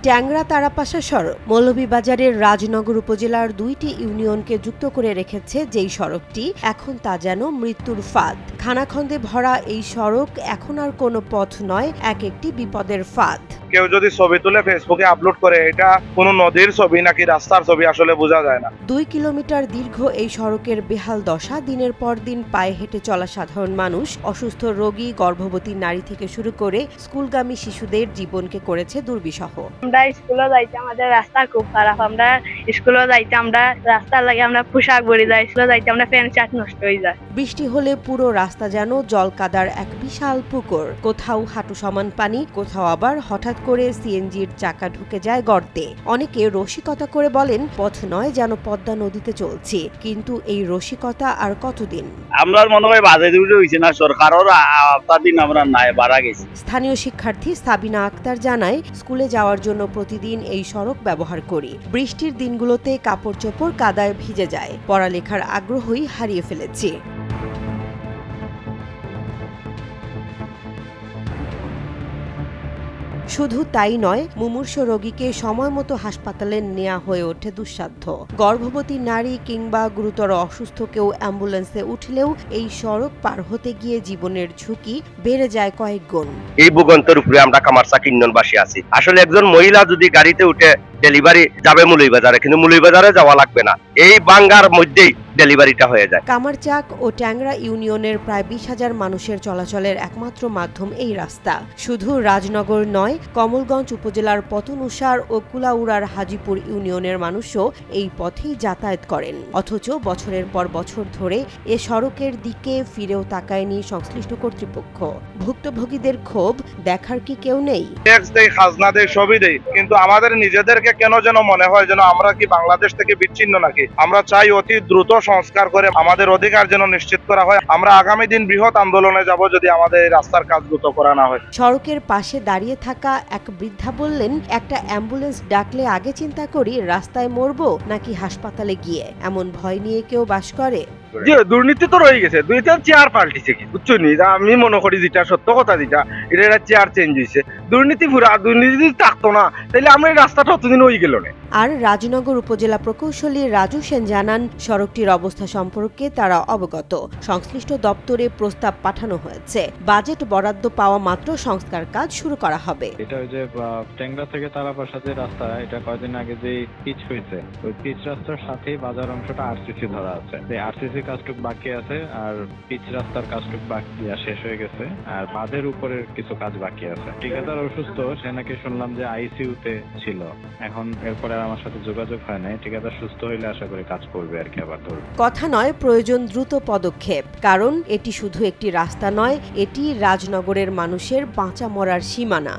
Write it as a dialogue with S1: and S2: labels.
S1: ট্যাংরা তারাপাশা সড়ক মৌলভীবাজারের রাজনগর উপজেলার 2টি ইউনিয়নকে যুক্ত করে রেখেছে যেই সড়কটি, এখন তা যেন মৃত্যুর ফাঁদ। খানাখন্দে ভরা এই সড়ক এখন আর কোনো পথ নয়, এক একটি বিপদের ফাঁদ।
S2: কেউ যদি ছবি তুলে ফেসবুকে আপলোড করে এটা কোনো নদীর ছবি নাকি রাস্তার ছবি আসলে বোঝা যায় না।
S1: 2 কিলোমিটার দীর্ঘ এই সড়কের বেহাল দশা, দিনের পর দিন পায়ে হেঁটে চলা সাধারণ মানুষ, অসুস্থ রোগী, গর্ভবতী নারী থেকে শুরু করে স্কুলগামী শিশুদের জীবনকে করেছে দুর্বিষহ।
S3: আমরা স্কুলে যাইতে আমাদের রাস্তা খুব খারাপ। আমরা স্কুলে যাইতে আমরা রাস্তার লাগে আমরা পোশাক পরে যাই, স্কুলে যাইতে আমরা প্যান্ট শার্ট নষ্ট হয়ে যায়।
S1: বৃষ্টি হলে পুরো রাস্তা যেন জল কাদার এক বিশাল পুকুর। কোথাও হাঁটু সমান পানি, কোথাও আবার হঠাৎ করে সিএনজির চাকা ঢুকে যায় গর্তে। অনেকে রসিকতা করে বলেন, পথ নয় যেন পদ্মা নদীতে চলছে। কিন্তু এই রসিকতা আর কতদিন?
S4: আমরা মনে হয় বাজে দুটো হইছে না, সরকারের দিন আমরা নাই বাড়া গেছি।
S1: স্থানীয় শিক্ষার্থী সাবিনা আক্তার জানায়, স্কুলে যাওয়ার জন্য প্রতিদিন এই সড়ক ব্যবহার করি। বৃষ্টির দিনগুলোতে কাপড় চোপড় কাদায় ভিজে যায়, পড়ালেখার আগ্রহই হারিয়ে ফেলেছি। শুধু তাই নয়, মুমূর্ষ রোগীকে সময় মতো হাসপাতালে নেওয়া হয়ে ওঠে দুঃসাধ্য। গর্ভবতী নারী কিংবা গুরুতর অসুস্থ কেউ অ্যাম্বুলেন্সে উঠলেও এই সড়ক পার হতে গিয়ে জীবনের ঝুঁকি বেড়ে যায় কয়েক গুণ।
S5: এই ভূগন্তের উপরে আমরা কামারচাক ইউনিয়নবাসী আছি। আসলে একজন মহিলা যদি গাড়িতে উঠে ডেলিভারি যাবে মৌলভীবাজারে, কিন্তু মৌলভীবাজারে যাওয়া লাগবে না, এই বাঙ্গার মধ্যেই ডেলিভারিটা হয়ে যায়।
S1: কামারচাক ও ট্যাংরা ইউনিয়নের প্রায় 20,000 মানুষের চলাচলের একমাত্র মাধ্যম এই রাস্তা। শুধু রাজনগর নয়, কমলগঞ্জ উপজেলার পতনুসার ও কুলাউড়ার হাজিপুর ইউনিয়নের মানুষও এই পথেই যাতায়াত করেন। অথচ বছরের পর বছর ধরে এ সড়কের দিকে ফিরেও তাকায়নি সংশ্লিষ্ট কর্তৃপক্ষ। ভুক্তভোগীদের ক্ষোভ দেখার কি কেউ নেই?
S2: ট্যাক্স দেই, খাজনা দেই, সবই দেই, কিন্তু আমাদের নিজেদেরকে কেন যেন মনে হয় যেন আমরা কি বাংলাদেশ থেকে বিচ্ছিন্ন নাকি। আমরা চাই অতি দ্রুত সংস্কার করে আমাদের অধিকার যেন নিশ্চিত করা হয়। আমরা আগামী দিন বৃহৎ আন্দোলনে যাব যদি আমাদের এই রাস্তার কাজ দ্রুত করা না হয়।
S1: সড়কের পাশে দাঁড়িয়ে থাকা এক বৃদ্ধা বললেন, একটা অ্যাম্বুলেন্স ডাকলে আগে চিন্তা করি রাস্তায় মরবো নাকি হাসপাতালে গিয়ে। এমন ভয় নিয়ে কেউ বাস করে?
S6: যে দুর্নীতি তো রয়ে গেছে, দুইটা চেয়ার পাল্টিছে, কি বুঝছো নি? আমি মনে করি যেটা সত্য কথা, যেটা এটা চেয়ার চেঞ্জ হয়েছে, দুর্নীতি পুরা। দুর্নীতি যদি থাকতো না তাহলে আমরা এই রাস্তাটা অতদিন হয়ে গেল না।
S1: আর রাজনগর উপজেলা প্রকৌশলী রাজু সেন জানান, সড়কটির অবস্থা সম্পর্কে তারা অবগত। সংশ্লিষ্ট দপ্তরে প্রস্তাব পাঠানো হয়েছে। বাজেট বরাদ্দ পাওয়া মাত্র সংস্কার কাজ শুরু করা হবে।
S7: এটা ওই যে ট্যাংরা থেকে তারাপাশা যে রাস্তা, এটা কয়েকদিন আগে যে পিচ হয়েছে, ওই পিচ রাস্তার সাথে বাজার অংশটা আরসিসি ধরা আছে। আরসিসি কাজটুক বাকি আছে, আর পিচ রাস্তার কাজটুক বাকি শেষ হয়ে গেছে, আর বাঁধের উপরের কিছু কাজ বাকি আছে। ঠিকাদার অসুস্থ, সে নাকি শুনলাম যে আইসিইউতে ছিল। এখন এরপরে আমার সাথে যোগাযোগ হয় নাই। ঠিকাদার সুস্থ হইলে আশা করি কাজ করবে আর কি। আবার
S1: কথা নয়, প্রয়োজন দ্রুত পদক্ষেপ। কারণ এটি শুধু একটি রাস্তা নয়, এটি রাজনগরের মানুষের বাঁচা মরার সীমানা।